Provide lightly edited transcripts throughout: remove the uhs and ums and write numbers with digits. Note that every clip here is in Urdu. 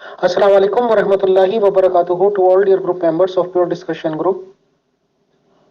Assalamu alaikum wa rahmatullahi wa barakatuhu to all dear group members of Pure Discussion Group.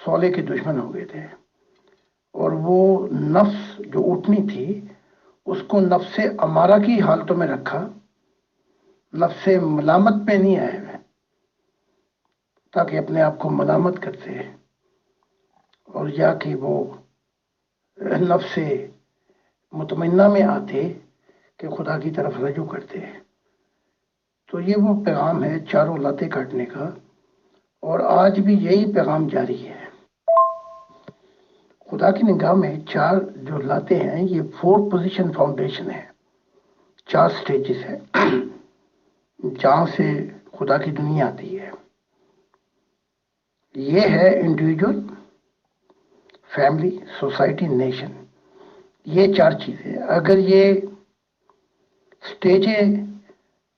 صالح کے دشمن ہو گئے تھے، اور وہ نفس جو اونٹنی تھی اس کو نفس امارہ کی حالتوں میں رکھا، نفس ملامت پہ نہیں آئے ہوئے تاکہ اپنے آپ کو ملامت کرتے اور یا کہ وہ نفس مطمئنہ میں آتے کہ خدا کی طرف رجوع کرتے ہیں۔ تو یہ وہ پیغام ہے چاروں لاتیں کاٹنے کا، اور آج بھی یہی پیغام جاری ہے۔ خدا کی نگاہ میں چار جو لاتیں ہیں یہ 4 پوزیشن فاؤنڈیشن ہے، 4 سٹیجز ہے جہاں سے خدا کی دنیا آتی ہے۔ یہ ہے انڈیویجول، فیملی، سوسائٹی، نیشن۔ یہ 4 چیزیں اگر یہ سٹیجیں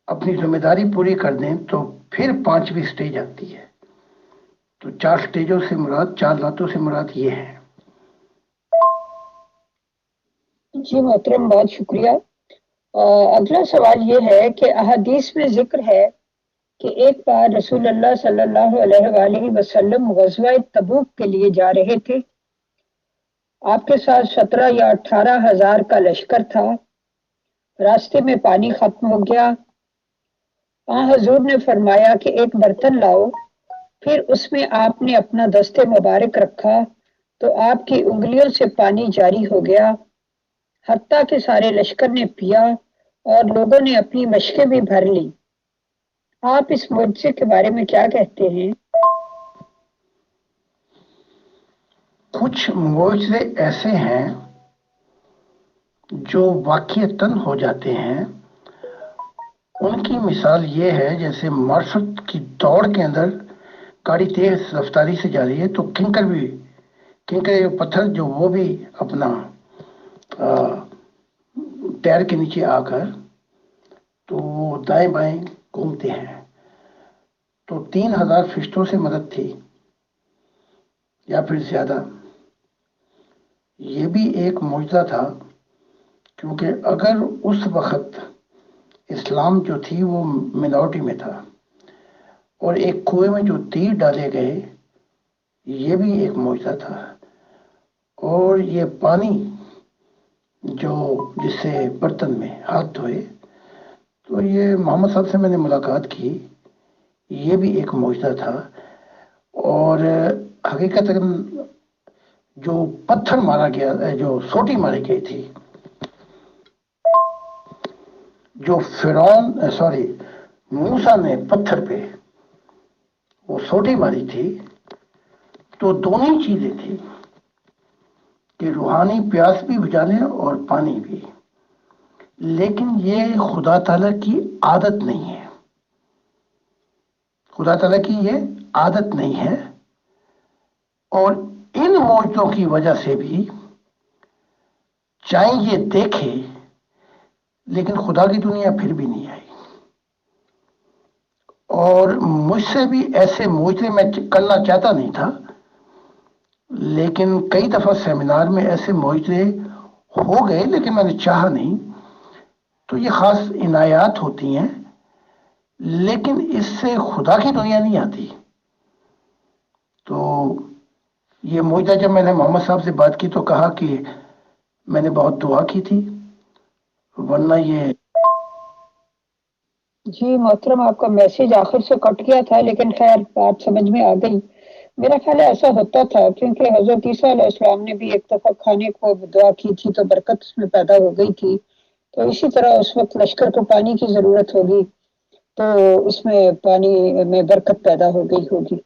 اپنی ذمہ داری پوری کر دیں تو پھر 5ویں سٹیج آتی ہے۔ تو 4 سٹیجوں سے مراد، 4 لاتوں سے مراد یہ ہے۔ جی محترم، بہت شکریہ۔ اگلا سوال یہ ہے کہ احادیث میں ذکر ہے کہ ایک بار رسول اللہ صلی اللہ علیہ وآلہ وسلم غزوہ تبوک کے لیے جا رہے تھے۔ آپ کے ساتھ 17 یا 18 ہزار کا لشکر تھا۔ راستے میں پانی ختم ہو گیا۔ حضور نے فرمایا کہ ایک برتن لاؤ، پھر اس میں آپ نے اپنا دست مبارک رکھا تو آپ کی انگلیوں سے پانی جاری ہو گیا، حتیٰ کہ سارے لشکر نے پیا اور لوگوں نے اپنی مشقیں بھی بھر لی۔ آپ اس معجزے کے بارے میں کیا کہتے ہیں؟ کچھ معجزے ایسے ہیں جو واقعتاً ہو جاتے ہیں۔ ان کی مثال یہ ہے جیسے مارشل کی دوڑ کے اندر گاڑی تیز رفتاری سے جا رہی ہے تو کنکر پتھر جو وہ بھی اپنا ٹائر کے نیچے آ کر تو وہ دائیں بائیں گھومتے ہیں۔ تو 3000 فرشتوں سے مدد تھی یا پھر زیادہ۔ یہ بھی ایک معجزہ تھا، کیونکہ اگر اس وقت اسلام جو تھی وہ منورٹی میں تھا اور ایک کنویں میں جو تیر ڈالے گئے یہ بھی ایک معجزہ تھا، اور یہ پانی جو جس سے برتن میں ہاتھ دھوئے، تو یہ محمد صاحب سے میں نے ملاقات کی، یہ بھی ایک معجزہ تھا۔ اور حقیقت جو پتھر مارا گیا، جو سوٹی ماری گئی تھی، جو موسیٰ نے پتھر پہ وہ سوٹی ماری تھی، تو دونوں چیزیں تھی کہ روحانی پیاس بھی بجھانے اور پانی بھی۔ لیکن یہ خدا تعالیٰ کی عادت نہیں ہے، خدا تعالیٰ کی یہ عادت نہیں ہے، اور ان معجزوں کی وجہ سے بھی چاہے یہ دیکھے لیکن خدا کی دنیا پھر بھی نہیں آئی۔ اور مجھ سے بھی ایسے معجزے میں کرنا چاہتا نہیں تھا، لیکن کئی دفعہ سیمینار میں ایسے معجزے ہو گئے لیکن میں نے چاہا نہیں۔ تو یہ خاص عنایات ہوتی ہیں، لیکن اس سے خدا کی دنیا نہیں آتی۔ تو یہ معجزہ جب میں نے محمد صاحب سے بات کی تو کہا کہ میں نے بہت دعا کی تھی، ورنہ یہ۔ جی محترم، آپ کا میسج آخر سے کٹ گیا تھا، لیکن خیر بات سمجھ میں آ گئی۔ میرا خیال ہے ایسا ہوتا تھا کیونکہ حضرت عیسیٰ علیہ السلام نے بھی ایک دفعہ کھانے کو دعا کی تھی تو برکت اس میں پیدا ہو گئی تھی، تو اسی طرح اس وقت لشکر کو پانی کی ضرورت ہوگی تو اس میں پانی میں برکت پیدا ہو گئی ہوگی۔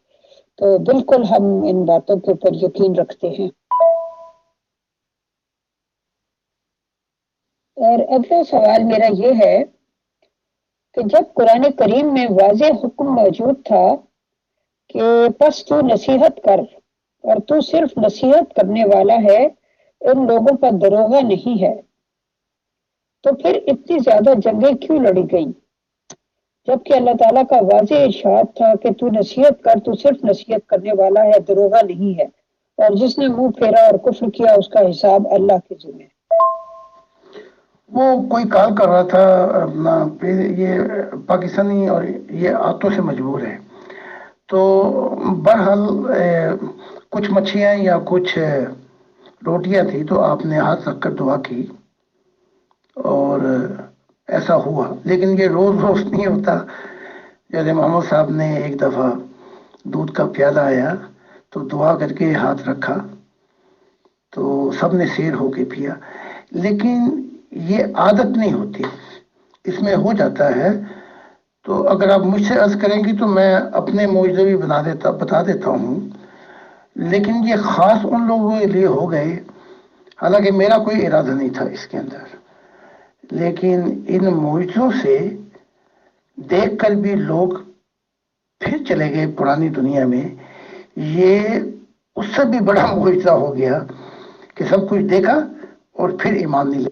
تو بالکل ہم ان باتوں کے اوپر یقین رکھتے ہیں۔ اور اگلا سوال میرا یہ ہے کہ جب قرآن کریم میں واضح حکم موجود تھا کہ پس تو نصیحت کر اور تو صرف نصیحت کرنے والا ہے، ان لوگوں پر دروغہ نہیں ہے، تو پھر اتنی زیادہ جنگیں کیوں لڑی گئیں، جبکہ اللہ تعالیٰ کا واضح ارشاد تھا کہ تو نصیحت کر، تو صرف نصیحت کرنے والا ہے، دروغہ نہیں ہے، اور جس نے منہ پھیرا اور کفر کیا اس کا حساب اللہ کے ذمہ۔ وہ کوئی کال کر رہا تھا اپنا، یہ پاکستانی اور یہ آتوں سے مجبور ہے۔ تو بہرحال کچھ مچھلیاں یا کچھ روٹیاں تھی تو آپ نے ہاتھ رکھ کر دعا کی اور ایسا ہوا. لیکن یہ روز روز نہیں ہوتا. جیسے محمد صاحب نے ایک دفعہ دودھ کا پیالہ آیا تو دعا کر کے ہاتھ رکھا تو سب نے سیر ہو کے پیا. لیکن یہ عادت نہیں ہوتی، اس میں ہو جاتا ہے. تو اگر آپ مجھ سے عرض کریں گی تو میں اپنے معجزے بھی بتا دیتا ہوں، لیکن یہ خاص ان لوگوں کے لیے ہو گئے، حالانکہ میرا کوئی ارادہ نہیں تھا اس کے اندر. لیکن ان معجزوں سے دیکھ کر بھی لوگ پھر چلے گئے پرانی دنیا میں. یہ اس سے بھی بڑا معجزہ ہو گیا کہ سب کچھ دیکھا اور پھر ایمان نہیں لے.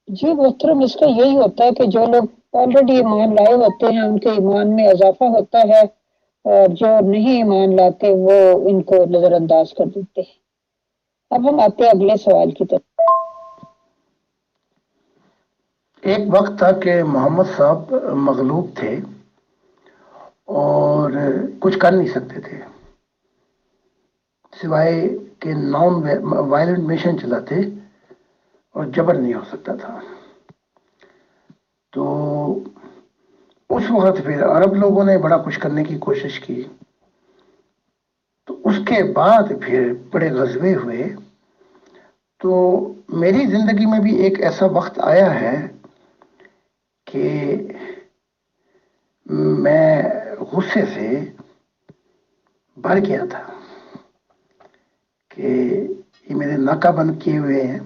جی محترم، اس کا یہی ہوتا ہے کہ جو لوگ آلریڈی ایمان لائے ہوتے ہیں ان کے ایمان میں اضافہ ہوتا ہے، اور جو نہیں ایمان لاتے وہ ان کو نظر انداز کر دیتے ہیں. اب ہم آتے ہیں اگلے سوال کی طرف. ایک وقت تھا کہ محمد صاحب مغلوب تھے اور کچھ کر نہیں سکتے تھے سوائے کہ نان وائلنٹ مشن چلاتے اور جبر نہیں ہو سکتا تھا. تو اس وقت پھر عرب لوگوں نے بڑا کچھ کرنے کی کوشش کی. تو اس کے بعد پھر بڑے غزوے ہوئے. تو میری زندگی میں بھی ایک ایسا وقت آیا ہے کہ میں غصے سے بھر گیا تھا کہ یہ میرے ناکہ بند کیے ہوئے ہیں.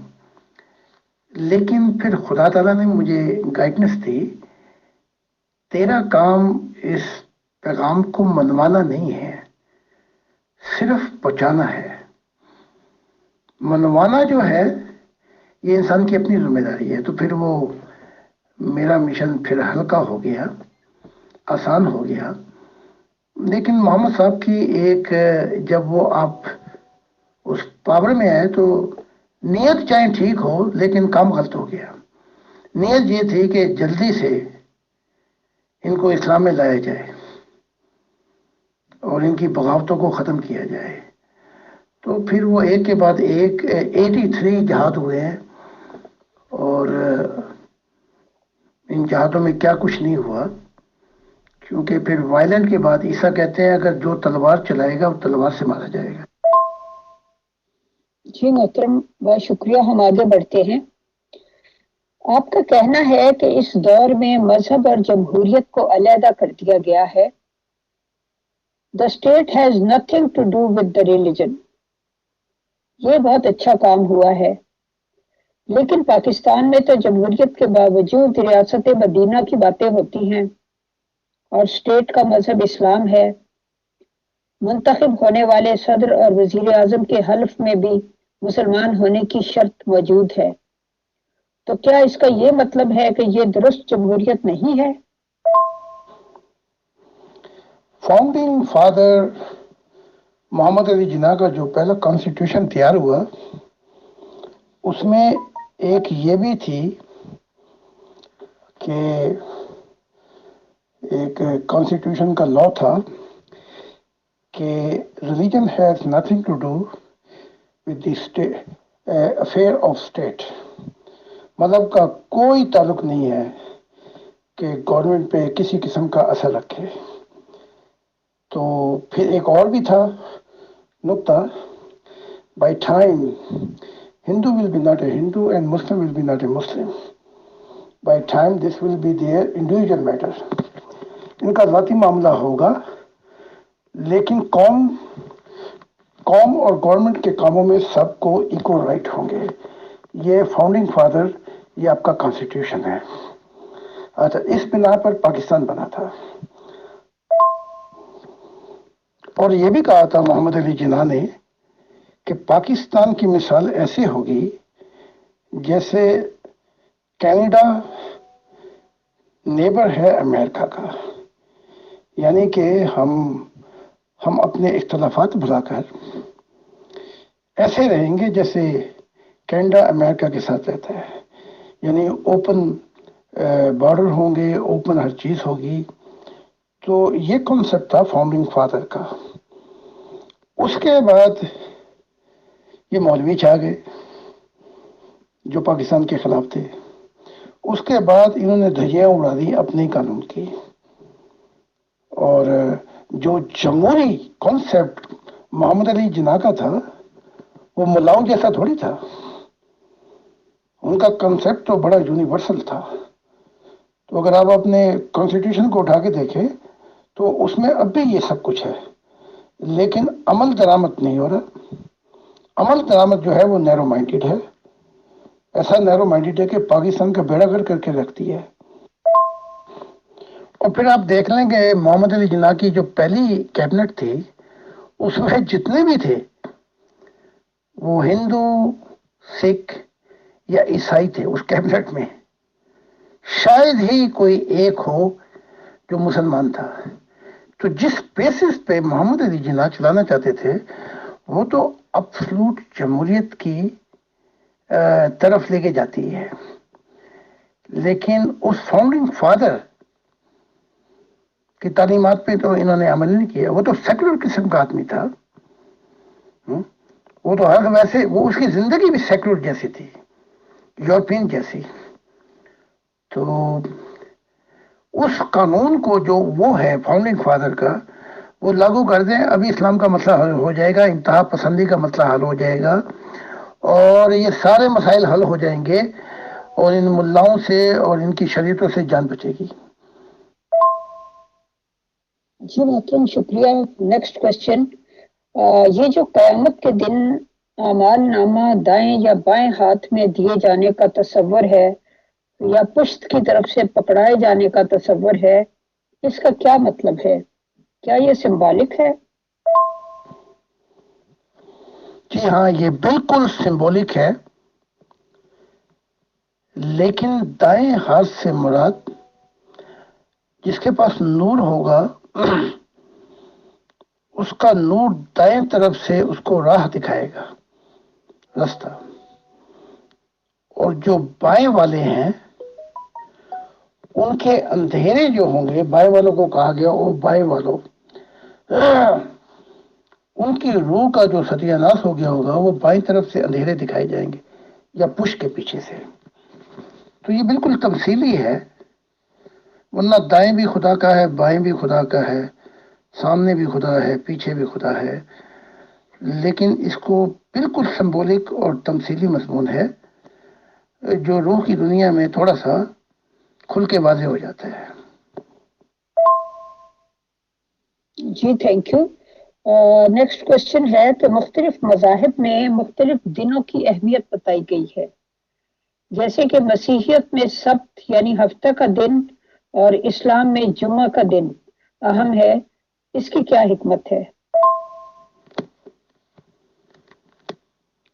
لیکن پھر خدا تعالیٰ نے مجھے گائیڈنس دی، تیرا کام اس پیغام کو منوانا نہیں ہے، صرف پہنچانا ہے. منوانا جو ہے یہ انسان کی اپنی ذمہ داری ہے. تو پھر وہ میرا مشن پھر ہلکا ہو گیا، آسان ہو گیا. لیکن محمد صاحب کی ایک جب وہ آپ اس پاور میں آئے تو نیت چاہے ٹھیک ہو لیکن کام غلط ہو گیا. نیت یہ تھی کہ جلدی سے ان کو اسلام میں لایا جائے اور ان کی بغاوتوں کو ختم کیا جائے. تو پھر وہ ایک کے بعد ایک 83 جہاد ہوئے ہیں اور ان جہادوں میں کیا کچھ نہیں ہوا، کیونکہ پھر وائلنٹ کے بعد عیسیٰ کہتے ہیں اگر جو تلوار چلائے گا وہ تلوار سے مارا جائے گا. جی محترم، بہت شکریہ. ہم آگے بڑھتے ہیں. آپ کا کہنا ہے کہ اس دور میں مذہب اور جمہوریت کو علیحدہ کر دیا گیا ہے. The state has nothing to do with the religion. یہ بہت اچھا کام ہوا ہے. لیکن پاکستان میں تو جمہوریت کے باوجود ریاست مدینہ کی باتیں ہوتی ہیں اور اسٹیٹ کا مذہب اسلام ہے. منتخب ہونے والے صدر اور وزیر اعظم کے حلف میں بھی مسلمان ہونے کی شرط موجود ہے. تو کیا اس کا یہ مطلب ہے کہ یہ درست جمہوریت نہیں ہے؟ فاؤنڈنگ فادر محمد علی جناح کا جو پہلا کانسٹیٹیوشن تیار ہوا اس میں ایک یہ بھی تھی کہ ایک کانسٹیٹیوشن کا لا تھا کہ religion has nothing to do with the affair of state. مذہب کا کوئی تعلق نہیں ہے کہ گورنمنٹ پہ کسی قسم کا اثر رکھے. تو پھر ایک اور بھی تھا نقطہ، by time Hindu will be not a Hindu and Muslim will be not a Muslim, by time this will be their individual matter. ان کا ذاتی معاملہ ہوگا لیکن قوم اور گورنمنٹ کے کاموں میں سب کو ایکول رائٹ ہوں گے. یہ فاؤنڈنگ فادر، یہ آپ کا کانسٹیٹیوشن ہے. اچھا، اس بنا پر پاکستان بنا تھا. اور یہ بھی کہا تھا محمد علی جناح نے کہ پاکستان کی مثال ایسے ہوگی جیسے کینیڈا نیبر ہے امریکہ کا. یعنی کہ ہم اپنے اختلافات بھلا کر ایسے رہیں گے جیسے کینیڈا امریکہ کے ساتھ رہتا ہے. یعنی اوپن بارڈر ہوں گے، اوپن ہر چیز ہوگی. تو یہ کنسپٹ تھا فاؤنڈنگ فادر کا. اس کے بعد یہ مولوی چھا گئے جو پاکستان کے خلاف تھے. اس کے بعد انہوں نے دھجیاں اڑا دی اپنے قانون کی. اور جو جمہوری کانسیپٹ محمد علی جناح کا تھا وہ ملاؤں جیسا تھوڑی تھا. ان کا کنسیپٹ تو بڑا یونیورسل تھا. تو اگر آپ اپنے کانسٹیٹیوشن کو اٹھا کے دیکھیں تو اس میں اب بھی یہ سب کچھ ہے، لیکن عمل درآمد نہیں ہو رہا. عمل درآمد جو ہے وہ نیرو مائنڈیڈ ہے. ایسا نیرو مائنڈیڈ ہے کہ پاکستان کا بیڑا گرک کر کے رکھتی ہے. اور پھر آپ دیکھ لیں کہ محمد علی جناح کی جو پہلی کیبنٹ تھی اس میں جتنے بھی تھے وہ ہندو، سکھ یا عیسائی تھے. اس کیبنٹ میں شاید ہی کوئی ایک ہو جو مسلمان تھا. تو جس بیسس پہ محمد علی جناح چلانا چاہتے تھے وہ تو ابسلوٹ جمہوریت کی طرف لے کے جاتی ہے. لیکن اس فاؤنڈنگ فادر کی تعلیمات پہ تو انہوں نے عمل نہیں کیا. وہ تو سیکولر قسم کا آدمی تھا. وہ تو ہر ویسے وہ اس کی زندگی بھی سیکولر جیسی تھی، یورپین جیسی. تو اس قانون کو جو وہ ہے فاؤنڈنگ فادر کا وہ لاگو کر دیں، ابھی اسلام کا مسئلہ حل ہو جائے گا، انتہا پسندی کا مسئلہ حل ہو جائے گا اور یہ سارے مسائل حل ہو جائیں گے اور ان ملاؤں سے اور ان کی شریعتوں سے جان بچے گی. جی محترم شکریہ. نیکسٹ کوشچن، یہ جو قیامت کے دن اعمال نامہ دائیں یا بائیں ہاتھ میں دیے جانے کا تصور ہے یا پشت کی طرف سے پکڑائے جانے کا تصور ہے، اس کا کیا مطلب ہے؟ کیا یہ سمبولک ہے؟ جی ہاں، یہ بالکل سمبولک ہے. لیکن دائیں ہاتھ سے مراد جس کے پاس نور ہوگا اس کا نور دائیں طرف سے اس کو راہ دکھائے گا، راستہ. اور جو بائیں والے ہیں ان کے اندھیرے جو ہوں گے، بائیں والوں کو کہا گیا او بائیں والوں، ان کی روح کا جو ستیہ ناش ہو گیا ہوگا وہ بائیں طرف سے اندھیرے دکھائے جائیں گے یا پش کے پیچھے سے. تو یہ بالکل تمثیلی ہے، ورنہ دائیں بھی خدا کا ہے، بائیں بھی خدا کا ہے، سامنے بھی خدا ہے، پیچھے بھی خدا ہے. لیکن اس کو بالکل سمبولک اور تمثیلی مضمون ہے جو روح کی دنیا میں تھوڑا سا کھل کے واضح ہو جاتا ہے. جی تھینک یو. نیکسٹ کوشچن ہے کہ مختلف مذاہب میں مختلف دنوں کی اہمیت بتائی گئی ہے، جیسے کہ مسیحیت میں سبت یعنی ہفتہ کا دن اور اسلام میں جمعہ کا دن اہم ہے. اس کی کیا حکمت ہے؟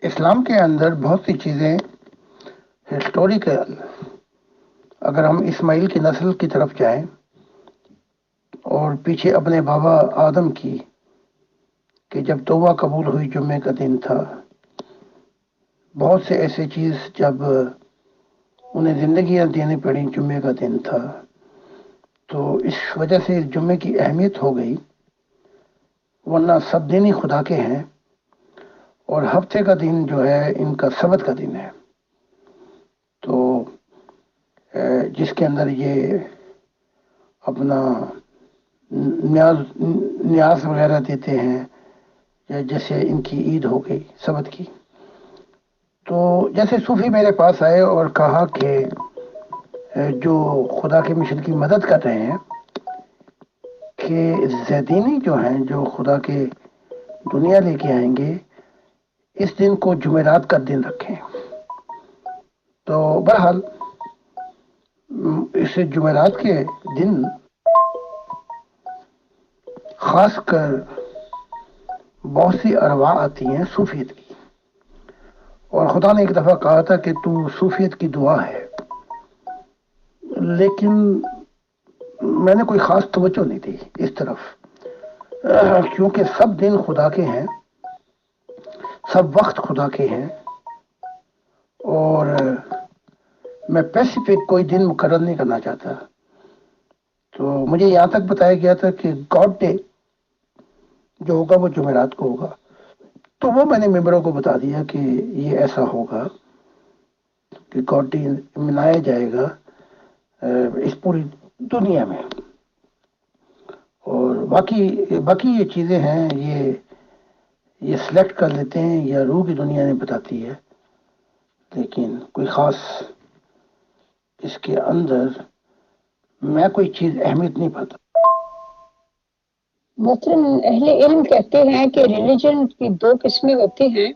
اسلام کے اندر بہت سی چیزیں ہسٹوریکل، اگر ہم اسماعیل کی نسل کی طرف جائیں اور پیچھے اپنے بابا آدم کی کہ جب توبہ قبول ہوئی جمعے کا دن تھا، بہت سے ایسے چیز جب انہیں زندگیاں دینی پڑی جمعے کا دن تھا. تو اس وجہ سے جمعے کی اہمیت ہو گئی، ورنہ سب دن ہی خدا کے ہیں اور ہفتے کا دن جو ہے ان کا سبت کا دن ہے. تو جس کے اندر یہ اپنا نیاز وغیرہ دیتے ہیں، یا جیسے ان کی عید ہو گئی سبت کی. تو جیسے صوفی میرے پاس آئے اور کہا کہ جو خدا کے مشن کی مدد کر رہے ہیں کہ زیدینی جو ہیں جو خدا کے دنیا لے کے آئیں گے اس دن کو جمعرات کا دن رکھیں. تو بہرحال اس جمعرات کے دن خاص کر بہت سی ارواح آتی ہیں صوفیت کی، اور خدا نے ایک دفعہ کہا تھا کہ تو صوفیت کی دعا ہے. لیکن میں نے کوئی خاص توجہ نہیں دی اس طرف، کیونکہ سب دن خدا کے ہیں، سب وقت خدا کے ہیں، اور میں پیسیفک کوئی دن مقرر نہیں کرنا چاہتا. تو مجھے یہاں تک بتایا گیا تھا کہ گاڈ ڈے جو ہوگا وہ جمعرات کو ہوگا. تو وہ میں نے ممبروں کو بتا دیا کہ یہ ایسا ہوگا کہ گاڈ ڈے منایا جائے گا اس پوری دنیا میں. اور باقی یہ چیزیں ہیں، یہ سلیکٹ کر لیتے ہیں یا روح کی دنیا نے بتاتی ہے، لیکن کوئی خاص اس کے اندر میں کوئی چیز اہمیت نہیں پاتا. محترم، اہل علم کہتے ہیں کہ ریلیجن کی دو قسمیں ہوتی ہیں.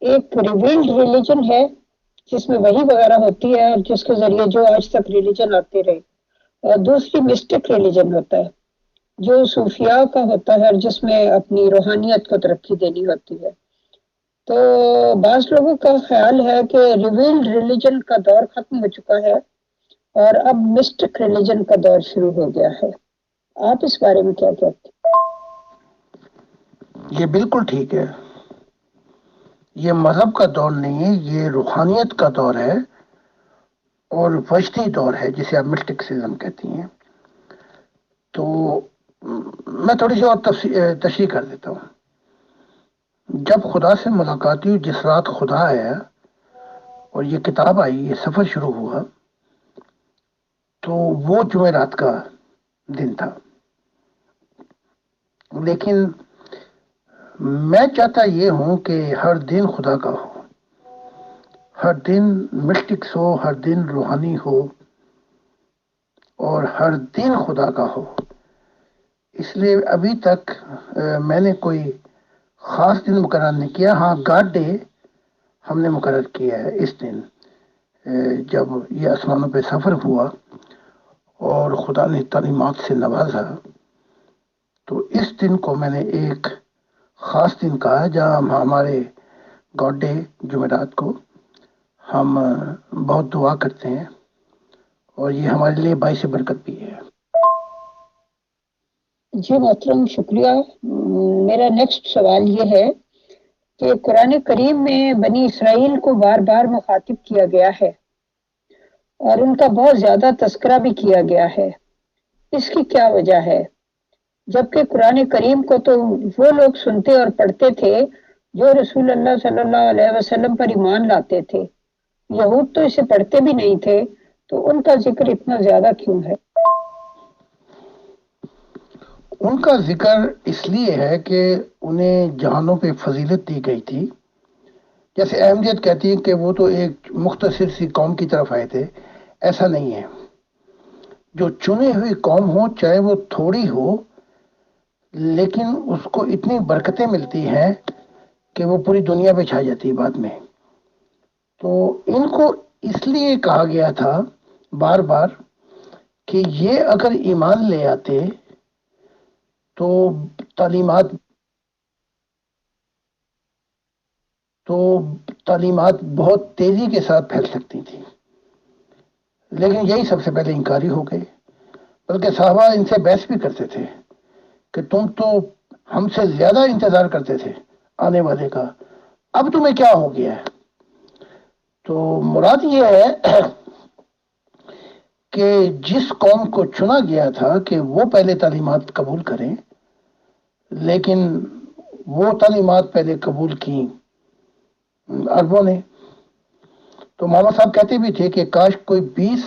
ایک ریویلڈ ریلیجن ہے جس میں وحی وغیرہ ہوتی ہے اور جس کے ذریعے جو آج تک ریلیجن آتے رہے، اور دوسری مسٹک ریلیجن ہوتا ہے جو صوفیاء کا ہوتا ہے اور جس میں اپنی روحانیت کو ترقی دینی ہوتی ہے. تو بعض لوگوں کا خیال ہے کہ ریویلڈ ریلیجن کا دور ختم ہو چکا ہے اور اب مسٹک ریلیجن کا دور شروع ہو گیا ہے. آپ اس بارے میں کیا کہتے ہیں؟ یہ بالکل ٹھیک ہے. یہ مذہب کا دور نہیں ہے، یہ روحانیت کا دور ہے اور وجدی دور ہے جسے آپ مسٹکسزم کہتی ہیں. تو میں تھوڑی سی اور تشریح کر دیتا ہوں. جب خدا سے ملاقات ہوئی، جس رات خدا آیا اور یہ کتاب آئی، یہ سفر شروع ہوا، تو وہ جمعرات کا دن تھا. لیکن میں چاہتا یہ ہوں کہ ہر دن خدا کا ہو، ہر دن مسٹکس ہو، ہر دن روحانی ہو، اور ہر دن خدا کا ہو. اس لیے ابھی تک میں نے کوئی خاص دن مقرر نہیں کیا. ہاں، گاڈ ڈے ہم نے مقرر کیا ہے اس دن جب یہ آسمانوں پہ سفر ہوا اور خدا نے تعلیمات سے نوازا. تو اس دن کو میں نے ایک خاص دن کہا جہاں ہم ہمارے گاڈ ڈے جمعرات کو ہم بہت دعا کرتے ہیں، اور یہ ہمارے لیے باعث برکت بھی ہے. جی محترم، شکریہ. میرا نیکسٹ سوال یہ ہے کہ قرآن کریم میں بنی اسرائیل کو بار بار مخاطب کیا گیا ہے اور ان کا بہت زیادہ تذکرہ بھی کیا گیا ہے. اس کی کیا وجہ ہے؟ جبکہ قرآن کریم کو تو وہ لوگ سنتے اور پڑھتے تھے جو رسول اللہ صلی اللہ علیہ وسلم پر ایمان لاتے تھے. یہود تو اسے پڑھتے بھی نہیں تھے، تو ان کا ذکر اتنا زیادہ کیوں ہے؟ ان کا ذکر اس لیے ہے کہ انہیں جہانوں پہ فضیلت دی گئی تھی. جیسے احمدیت کہتی ہے کہ وہ تو ایک مختصر سی قوم کی طرف آئے تھے. ایسا نہیں ہے. جو چنی ہوئی قوم ہو، چاہے وہ تھوڑی ہو، لیکن اس کو اتنی برکتیں ملتی ہیں کہ وہ پوری دنیا پہ چھا جاتی ہے بعد میں. تو ان کو اس لیے کہا گیا تھا بار بار کہ یہ اگر ایمان لے آتے تو تعلیمات بہت تیزی کے ساتھ پھیل سکتی تھی. لیکن یہی سب سے پہلے انکاری ہو گئے. بلکہ صحابہ ان سے بحث بھی کرتے تھے کہ تم تو ہم سے زیادہ انتظار کرتے تھے آنے والے کا، اب تمہیں کیا ہو گیا ہے؟ تو مراد یہ ہے کہ جس قوم کو چنا گیا تھا کہ وہ پہلے تعلیمات قبول کریں، لیکن وہ تعلیمات پہلے قبول کی عربوں نے. تو مولانا صاحب کہتے بھی تھے کہ کاش کوئی 20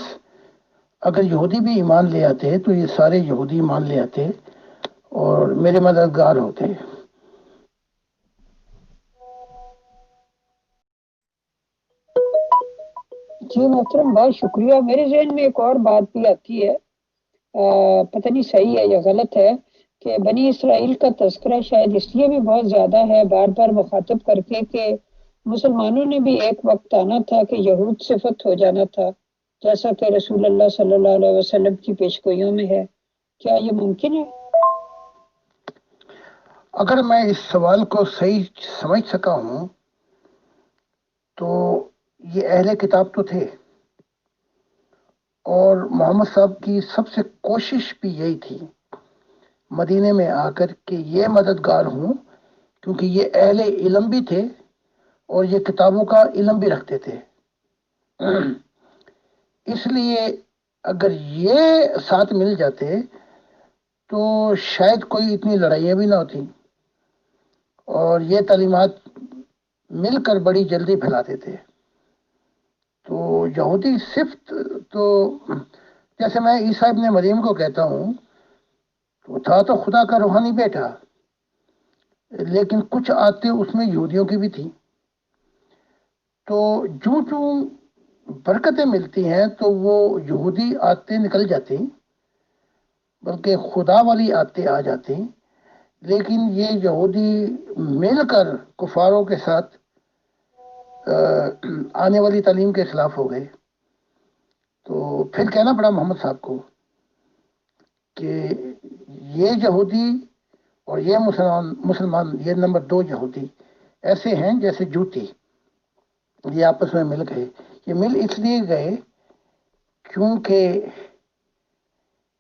اگر یہودی بھی ایمان لے آتے تو یہ سارے یہودی ایمان لے آتے اور میرے مددگار ہوتے. جی محترم، بہت شکریہ. میرے ذہن میں ایک اور بات بھی آتی ہے، پتہ نہیں صحیح ہے یا غلط ہے، کہ بنی اسرائیل کا تذکرہ شاید اس لیے بھی بہت زیادہ ہے بار بار مخاطب کر کے کہ مسلمانوں نے بھی ایک وقت آنا تھا کہ یہود صفت ہو جانا تھا، جیسا کہ رسول اللہ صلی اللہ علیہ وسلم کی پیشگوئیوں میں ہے. کیا یہ ممکن ہے؟ اگر میں اس سوال کو صحیح سمجھ سکا ہوں تو یہ اہل کتاب تو تھے، اور محمد صاحب کی سب سے کوشش بھی یہی تھی مدینے میں آ کر کہ یہ مددگار ہوں، کیونکہ یہ اہل علم بھی تھے اور یہ کتابوں کا علم بھی رکھتے تھے. اس لیے اگر یہ ساتھ مل جاتے تو شاید کوئی اتنی لڑائیاں بھی نہ ہوتی اور یہ تعلیمات مل کر بڑی جلدی پھیلاتے تھے. تو یہودی صفت تو جیسے میں عیسیٰ ابن مریم کو کہتا ہوں، وہ تھا تو خدا کا روحانی بیٹا، لیکن کچھ آتے اس میں یہودیوں کی بھی تھی. تو جو برکتیں ملتی ہیں تو وہ یہودی آتے نکل جاتی، بلکہ خدا والی آتے آ جاتی. لیکن یہ یہودی مل کر کفاروں کے ساتھ آنے والی تعلیم کے خلاف ہو گئے. تو پھر کہنا پڑا محمد صاحب کو کہ یہ یہودی اور یہ مسلمان یہ نمبر 2 یہودی ایسے ہیں جیسے جوتی، یہ آپس میں مل گئے. یہ مل اس لیے گئے کیونکہ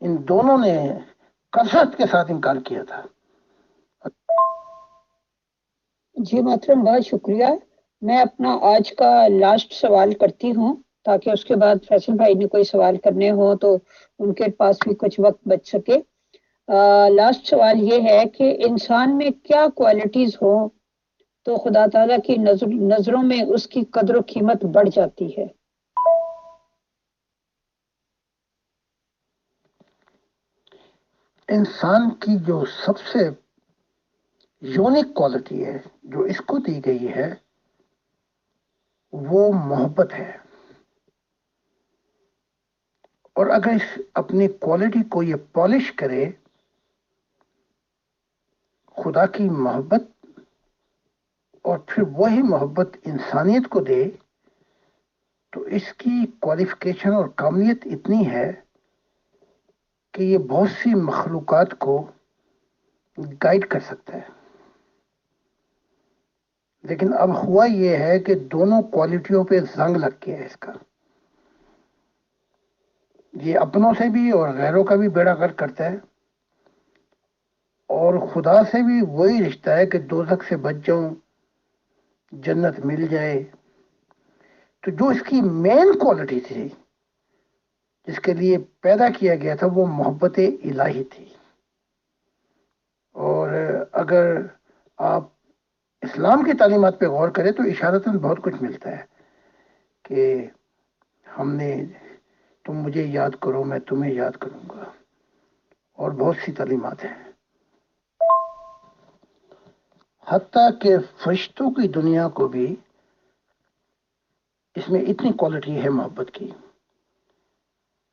ان دونوں نے کثرت کے ساتھ انکار کیا تھا. جی محترم، بہت شکریہ. میں اپنا آج کا لاسٹ سوال کرتی ہوں تاکہ اس کے بعد فیصل بھائی نے کوئی سوال کرنے ہوں تو ان کے پاس بھی کچھ وقت بچ سکے. لاسٹ سوال یہ ہے کہ انسان میں کیا کوالٹیز ہوں تو خدا تعالیٰ کی نظروں میں اس کی قدر و قیمت بڑھ جاتی ہے؟ انسان کی جو سب سے یونیک کوالٹی ہے جو اس کو دی گئی ہے وہ محبت ہے. اور اگر اس اپنی کوالٹی کو یہ پالش کرے خدا کی محبت اور پھر وہی محبت انسانیت کو دے تو اس کی کوالیفیکیشن اور کاملیت اتنی ہے کہ یہ بہت سی مخلوقات کو گائیڈ کر سکتا ہے. لیکن اب ہوا یہ ہے کہ دونوں کوالٹیوں پہ زنگ لگ گیا ہے اس کا. یہ اپنوں سے بھی اور غیروں کا بھی بیڑا غرق کرتا ہے اور خدا سے بھی وہی رشتہ ہے کہ دوزخ سے بچ جاؤں جنت مل جائے. تو جو اس کی مین کوالٹی تھی جس کے لیے پیدا کیا گیا تھا وہ محبت الہی تھی. اور اگر آپ اسلام کی تعلیمات پہ غور کریں تو اشارتاً بہت کچھ ملتا ہے کہ ہم نے تم مجھے یاد کرو میں تمہیں یاد کروں گا، اور بہت سی تعلیمات ہیں. حتیٰ کہ فرشتوں کی دنیا کو بھی اس میں اتنی کوالٹی ہے محبت کی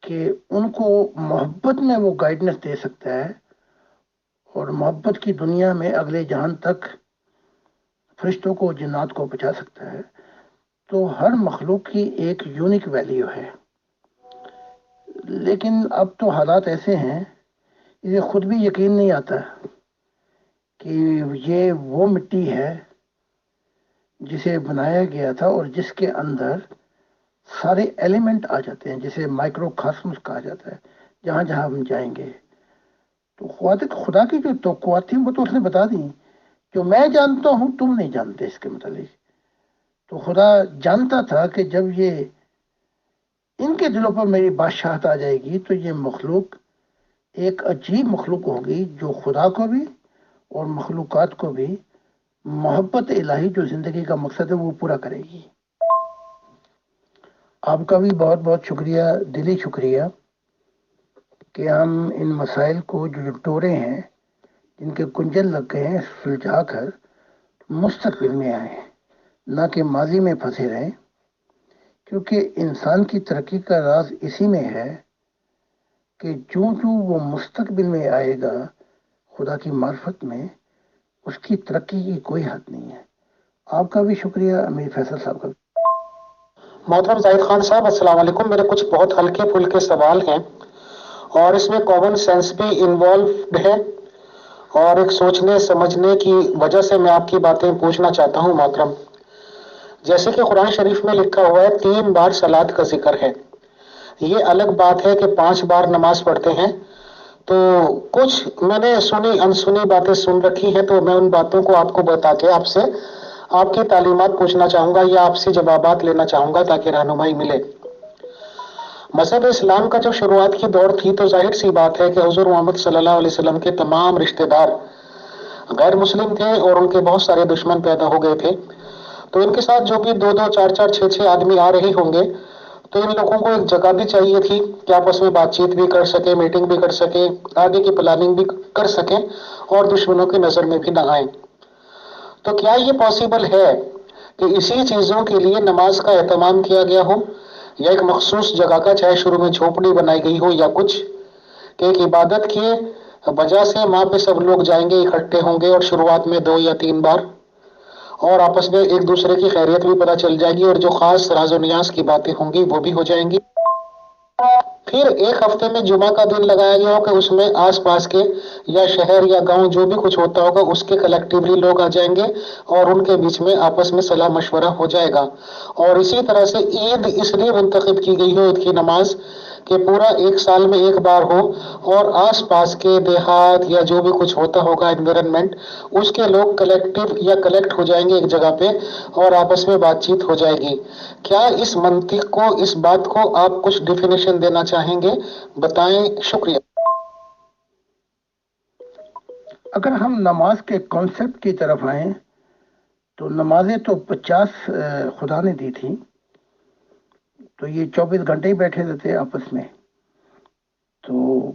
کہ ان کو محبت میں وہ گائیڈنس دے سکتا ہے اور محبت کی دنیا میں اگلے جہان تک فرشتوں کو جنات کو پہنچا سکتا ہے. تو ہر مخلوق کی ایک یونیک ویلیو ہے. لیکن اب تو حالات ایسے ہیں اسے خود بھی یقین نہیں آتا کہ یہ وہ مٹی ہے جسے بنایا گیا تھا اور جس کے اندر سارے ایلیمنٹ آ جاتے ہیں، جسے مائکرو کاسمس کہا جاتا ہے، جہاں جہاں ہم جائیں گے. تو خدا کی جو توقعات تھیں وہ تو اس نے بتا دی، جو میں جانتا ہوں تم نہیں جانتے اس کے متعلق. تو خدا جانتا تھا کہ جب یہ ان کے دلوں پر میری بادشاہت آ جائے گی تو یہ مخلوق ایک عجیب مخلوق ہوگی جو خدا کو بھی اور مخلوقات کو بھی محبت الہی جو زندگی کا مقصد ہے وہ پورا کرے گی. آپ کا بھی بہت بہت شکریہ، دلی شکریہ کہ ہم ان مسائل کو جو ٹورے ہیں جن کے کنجل لگ گئے ہیں سلجھا کر مستقبل میں آئیں، نہ کہ ماضی میں پھنسے رہیں. کیونکہ انسان کی ترقی کا راز اسی میں ہے کہ جو وہ مستقبل میں آئے گا خدا کی معرفت میں، اس کی ترقی کی کوئی حد نہیں ہے. آپ کا بھی شکریہ، امیر فیصل صاحب کا. محترم زاہد خان صاحب السلام علیکم. میرے کچھ بہت ہلکے پھلکے سوال ہیں اور اس میں کامن سینس بھی انوالوڈ ہے اور ایک سوچنے سمجھنے کی وجہ سے میں آپ کی باتیں پوچھنا چاہتا ہوں محترم. جیسے کہ قرآن شریف میں لکھا ہوا ہے 3 بار صلات کا ذکر ہے. یہ الگ بات ہے کہ 5 بار نماز پڑھتے ہیں. تو کچھ میں نے سنی انسنی باتیں سن رکھی ہیں تو میں ان باتوں کو آپ کو بتا کے آپ سے آپ کی تعلیمات پوچھنا چاہوں گا یا آپ سے جوابات لینا چاہوں گا تاکہ رہنمائی ملے. مذہب اسلام کا جب شروعات کی دور تھی تو ظاہر سی بات ہے کہ حضور محمد صلی اللہ علیہ وسلم کے تمام رشتہ دار غیر مسلم تھے اور ان کے بہت سارے دشمن پیدا ہو گئے تھے. تو ان کے ساتھ جو بھی دو دو چار چار چھ چھ آدمی آ رہے ہوں گے تو ان لوگوں کو ایک جگہ بھی چاہیے تھی کہ آپس میں بات چیت بھی کر سکیں، میٹنگ بھی کر سکیں، آگے کی پلاننگ بھی کر سکیں اور دشمنوں کی نظر میں بھی نہ آئیں. تو کیا یہ پاسبل ہے کہ اسی چیزوں کے لیے نماز کا اہتمام کیا گیا ہو، یا ایک مخصوص جگہ کا چاہے شروع میں جھونپڑی بنائی گئی ہو یا کچھ، کہ ایک عبادت کی وجہ سے وہاں پہ سب لوگ جائیں گے، اکٹھے ہوں گے اور شروعات میں 2 یا 3 بار اور آپس میں ایک دوسرے کی خیریت بھی پتہ چل جائے گی اور جو خاص راز و نیاز کی باتیں ہوں گی وہ بھی ہو جائیں گی. پھر ایک ہفتے میں جمعہ کا دن لگایا گیا ہو کہ اس میں آس پاس کے یا شہر یا گاؤں جو بھی کچھ ہوتا ہوگا اس کے کلیکٹیولی لوگ آ جائیں گے اور ان کے بیچ میں آپس میں صلاح مشورہ ہو جائے گا. اور اسی طرح سے عید اس لیے منتخب کی گئی ہو، عید کی نماز، کہ پورا ایک سال میں ایک بار ہو اور آس پاس کے دیہات یا جو بھی کچھ ہوتا ہوگا انوائرمنٹ اس کے لوگ کلیکٹو یا کلیکٹ ہو جائیں گے ایک جگہ پہ اور آپس میں بات چیت ہو جائے گی. کیا اس منطق کو، اس بات کو آپ کچھ ڈیفینیشن دینا چاہیں گے؟ بتائیں. شکریہ. اگر ہم نماز کے کانسیپٹ کی طرف آئیں تو نمازیں تو 50 خدا نے دی تھی، تو یہ 24 گھنٹے ہی بیٹھے رہتے آپس میں. تو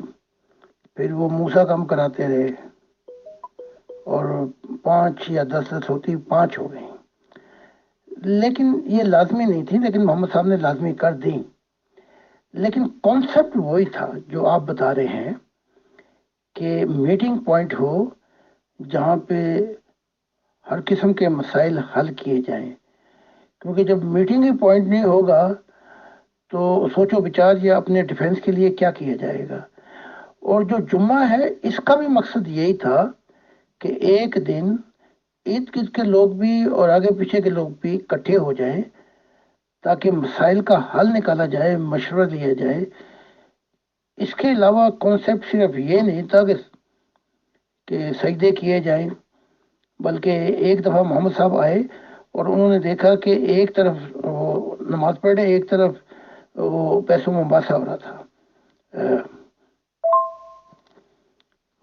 پھر وہ موسیٰ کم کراتے رہے اور 5 یا 10 ہوتی 5 ہو گئی، لیکن یہ لازمی نہیں تھی، لیکن محمد صاحب نے لازمی کر دی. لیکن کانسیپٹ وہی تھا جو آپ بتا رہے ہیں کہ میٹنگ پوائنٹ ہو جہاں پہ ہر قسم کے مسائل حل کیے جائیں. کیونکہ جب میٹنگ ہی پوائنٹ نہیں ہوگا تو سوچو بچار یا اپنے ڈیفنس کے لیے کیا کیا جائے گا. اور جو جمعہ ہے اس کا بھی مقصد یہی تھا کہ ایک دن ارد گرد کے لوگ بھی اور آگے پیچھے کے لوگ بھی اکٹھے ہو جائیں تاکہ مسائل کا حل نکالا جائے، مشورہ لیا جائے. اس کے علاوہ کانسیپٹ صرف یہ نہیں تھا کہ سجدے کیے جائیں، بلکہ ایک دفعہ محمد صاحب آئے اور انہوں نے دیکھا کہ ایک طرف وہ نماز پڑھ رہے، ایک طرف وہ پیسوں میں باسا ہو رہا تھا،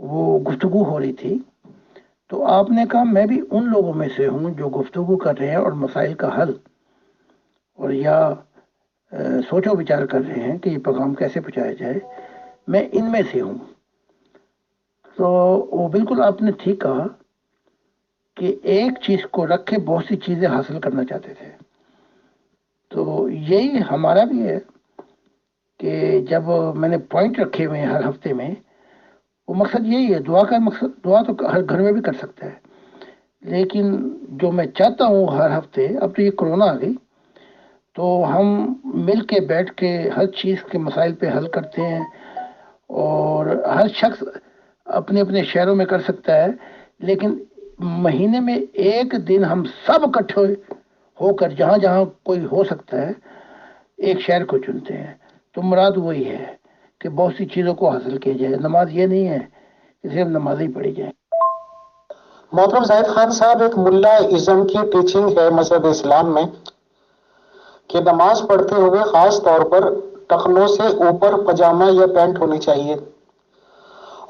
وہ گفتگو ہو رہی تھی. تو آپ نے کہا میں بھی ان لوگوں میں سے ہوں جو گفتگو کر رہے ہیں اور مسائل کا حل اور یا سوچو بچار کر رہے ہیں کہ یہ پیغام کیسے پہنچایا جائے، میں ان میں سے ہوں. تو وہ بالکل آپ نے ٹھیک کہا کہ ایک چیز کو رکھ کے بہت سی چیزیں حاصل کرنا چاہتے تھے. تو یہی ہمارا بھی ہے کہ جب میں نے پوائنٹ رکھے ہوئے ہیں ہر ہفتے میں، وہ مقصد یہی ہے. دعا کا مقصد، دعا تو ہر گھر میں بھی کر سکتا ہے، لیکن جو میں چاہتا ہوں ہر ہفتے، اب تو یہ کرونا آ گئی تو ہم مل کے بیٹھ کے ہر چیز کے مسائل پہ حل کرتے ہیں اور ہر شخص اپنے اپنے شہروں میں کر سکتا ہے، لیکن مہینے میں ایک دن ہم سب اکٹھے ہو کر جہاں جہاں کوئی ہو سکتا ہے ایک شہر کو چنتے ہیں. تو مراد وہی ہے کہ بہت سی چیزوں کو حاصل کیا جائے. نماز یہ نہیں ہے کہ صرف نماز ہی پڑھی جائے. محترم زاہد خان صاحب، ایک ملا ازم کی ٹیچنگ ہے مذہب اسلام میں کہ نماز پڑھتے ہوئے خاص طور پر ٹخنوں سے اوپر پجامہ یا پینٹ ہونی چاہیے.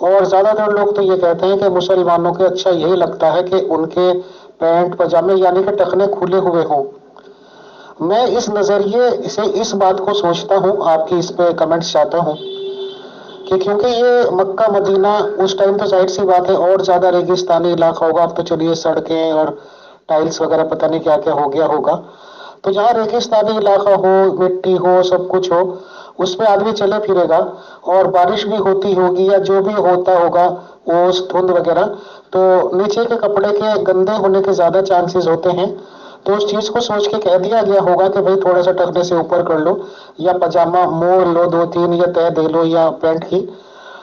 اور زیادہ تر لوگ تو یہ کہتے ہیں کہ مسلمانوں کے اچھا یہی لگتا ہے کہ ان کے پینٹ پجامے یعنی کہ ٹخنے کھلے ہوئے ہوں. میں اس نظریے سے اس بات کو سوچتا ہوں، آپ کی اس پہ کمنٹس چاہتا ہوں کہ کیونکہ یہ مکہ مدینہ اس ٹائم تو ظاہر سی بات ہے اور زیادہ ریگستانی علاقہ ہوگا. اب تو چلیے سڑکیں اور ٹائلز وغیرہ پتہ نہیں کیا کیا ہو گیا ہوگا. تو جہاں ریگستانی علاقہ ہو، مٹی ہو، سب کچھ ہو، اس پہ آدمی چلے پھرے گا اور بارش بھی ہوتی ہوگی یا جو بھی ہوتا ہوگا اوس دھند وغیرہ، تو نیچے کے کپڑے کے گندے ہونے کے زیادہ چانسز ہوتے ہیں. تو اس چیز کو سوچ کے کہہ دیا گیا ہوگا کہ بھائی تھوڑا سا ٹخنے سے اوپر کر لو یا پجامہ موڑ لو 2-3 یا تہ دے لو یا پینٹ کی.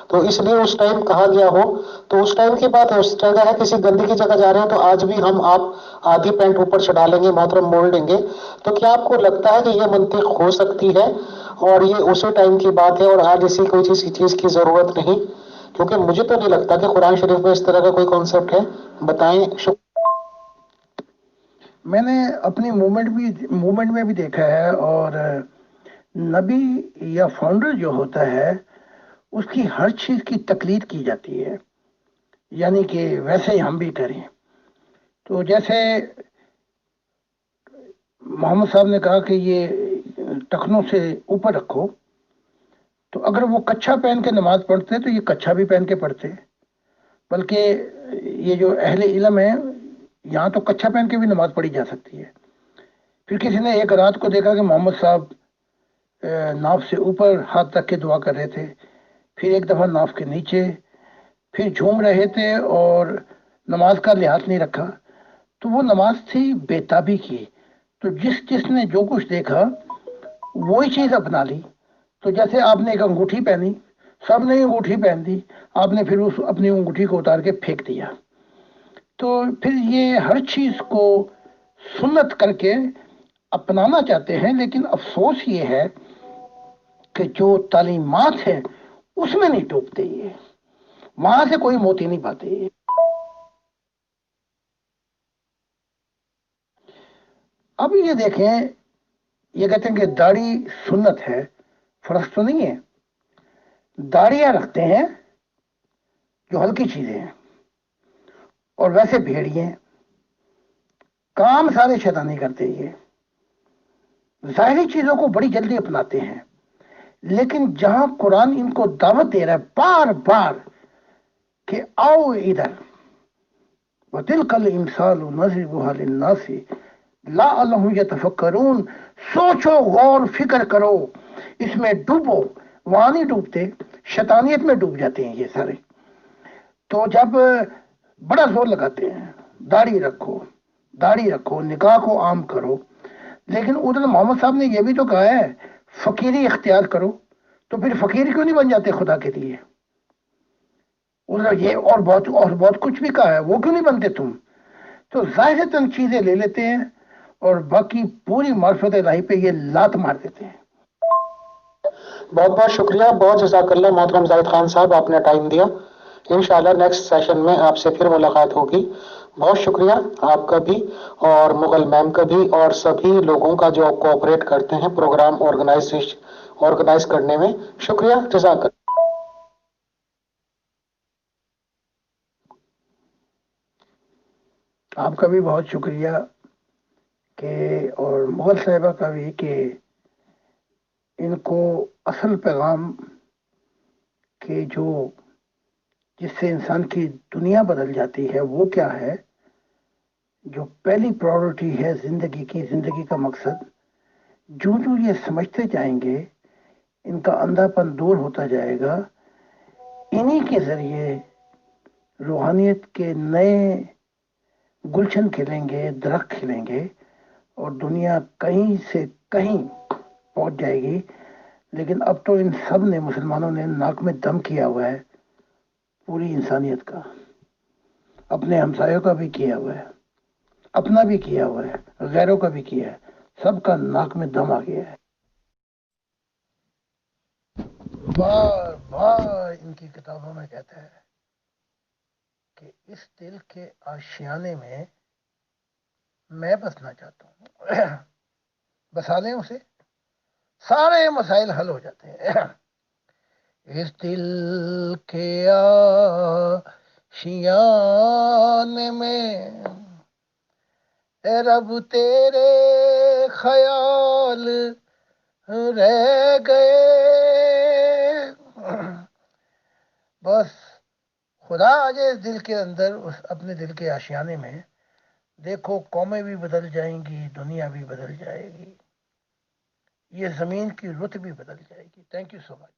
تو اس لیے اس ٹائم کہا گیا ہو. تو اس ٹائم کی بات ہے، اس جگہ ہے کسی گندی کی جگہ جا رہے ہیں تو آج بھی ہم آپ آدھی پینٹ اوپر چڑھا لیں گے، محترم موڑ لیں گے. تو کیا آپ کو لگتا ہے کہ یہ منطق ہو سکتی ہے اور یہ اسی ٹائم کی بات ہے اور آج اسی کوئی چیز کی ضرورت نہیں؟ کیونکہ مجھے تو نہیں لگتا کہ قرآن شریف میں اس طرح کا کوئی کانسیپٹ ہے. بتائیں. میں نے اپنی موومنٹ میں بھی دیکھا ہے اور نبی یا فاؤنڈر جو ہوتا ہے اس کی ہر چیز کی تقلید کی جاتی ہے، یعنی کہ ویسے ہی ہم بھی کریں. تو جیسے محمد صاحب نے کہا کہ یہ ٹخنوں سے اوپر رکھو، تو اگر وہ کچھا پہن کے نماز پڑھتے تو یہ کچھا بھی پہن کے پڑھتے. بلکہ یہ جو اہل علم ہے، یہاں تو کچھا پہن کے بھی نماز پڑھی جا سکتی ہے. پھر کسی نے ایک رات کو دیکھا کہ محمد صاحب ناف سے اوپر ہاتھ رکھ کے دعا کر رہے تھے، پھر ایک دفعہ ناف کے نیچے، پھر جھوم رہے تھے اور نماز کا لحاظ نہیں رکھا. تو وہ نماز تھی بےتابی کی. تو جس نے جو کچھ دیکھا وہی چیز اپنا لی. تو جیسے آپ نے ایک انگوٹھی پہنی، سب نے انگوٹھی پہن دی، آپ نے پھر اس اپنی انگوٹھی کو اتار کے پھینک دیا. تو پھر یہ ہر چیز کو سنت کر کے اپنانا چاہتے ہیں، لیکن افسوس یہ ہے کہ جو تعلیمات ہیں اس میں نہیں ٹوکتے، یہ وہاں سے کوئی موتی نہیں پاتے. اب یہ دیکھیں، یہ کہتے ہیں کہ داڑھی سنت ہے، فرض تو نہیں ہے. داڑیاں رکھتے ہیں جو ہلکی چیزیں ہیں، اور ویسے بھیڑیے کام سارے شیطانی کرتے. یہ ظاہری چیزوں کو بڑی جلدی اپناتے ہیں، لیکن جہاں قرآن ان کو دعوت دے رہا ہے بار بار کہ آؤ ادھر، وَتِلْكَ الْإِمْثَالُ نَضْرِبُهَا لِلنَّاسِ لَعَلَّهُمْ يَتَفَكَّرُونَ. سوچو، غور فکر کرو، اس میں ڈوبو. وہاں نہیں ڈوبتے، شیطانیت میں ڈوب جاتے ہیں یہ سارے. تو جب بڑا زور لگاتے ہیں داڑھی رکھو، داڑھی رکھو، نکاح کو عام کرو، لیکن ادھر محمد صاحب نے یہ بھی تو کہا ہے فقیری اختیار کرو. تو پھر فقیر کیوں نہیں بن جاتے خدا کے لیے؟ ادھر یہ اور بہت کچھ بھی کہا ہے، وہ کیوں نہیں بنتے تم؟ تو ظاہرتاً چیزیں لے لیتے ہیں اور باقی پوری معرفت الہی پہ یہ لات مار دیتے ہیں. بہت بہت شکریہ، بہت جزاک اللہ محترم زاہد خان صاحب، آپ نے ٹائم دیا. انشاءاللہ نیکسٹ سیشن میں آپ سے پھر ملاقات ہوگی. بہت شکریہ آپ کا بھی، اور مغل میم کا بھی، اور سبھی لوگوں کا جو کوآپریٹ کرتے ہیں پروگرام آرگنائز کرنے میں. شکریہ، جزاک اللہ. آپ کا بھی بہت شکریہ کہ، اور مغل صاحبہ کا بھی، کہ ان کو اصل پیغام کہ جو جس سے انسان کی دنیا بدل جاتی ہے وہ کیا ہے، جو پہلی پرائورٹی ہے زندگی کا مقصد، جو یہ سمجھتے جائیں گے ان کا اندھا پن دور ہوتا جائے گا. انہی کے ذریعے روحانیت کے نئے گلشن کھلیں گے، درخت کھلیں گے، اور دنیا کہیں سے کہیں پہنچ جائے گی. لیکن اب تو ان سب نے، مسلمانوں نے، ناک میں دم کیا ہوا ہے پوری انسانیت کا، اپنے ہمسایوں کا بھی کیا ہوا ہے، اپنا بھی کیا ہوا ہے، غیروں کا بھی کیا ہے. سب کا ناک میں دم آ گیا ہے. بار بار ان کی کتابوں میں کہتا ہے کہ اس دل کے آشیانے میں میں بسنا چاہتا ہوں. بسا لیں اسے، سارے مسائل حل ہو جاتے ہیں. اس دل کے آشیانے میں اے رب تیرے خیال رہ گئے. بس خدا آ جائے اس دل کے اندر، اس اپنے دل کے آشیانے میں، دیکھو قومیں بھی بدل جائیں گی، دنیا بھی بدل جائے گی، یہ زمین کی رت بھی بدل جائے گی. Thank you so much.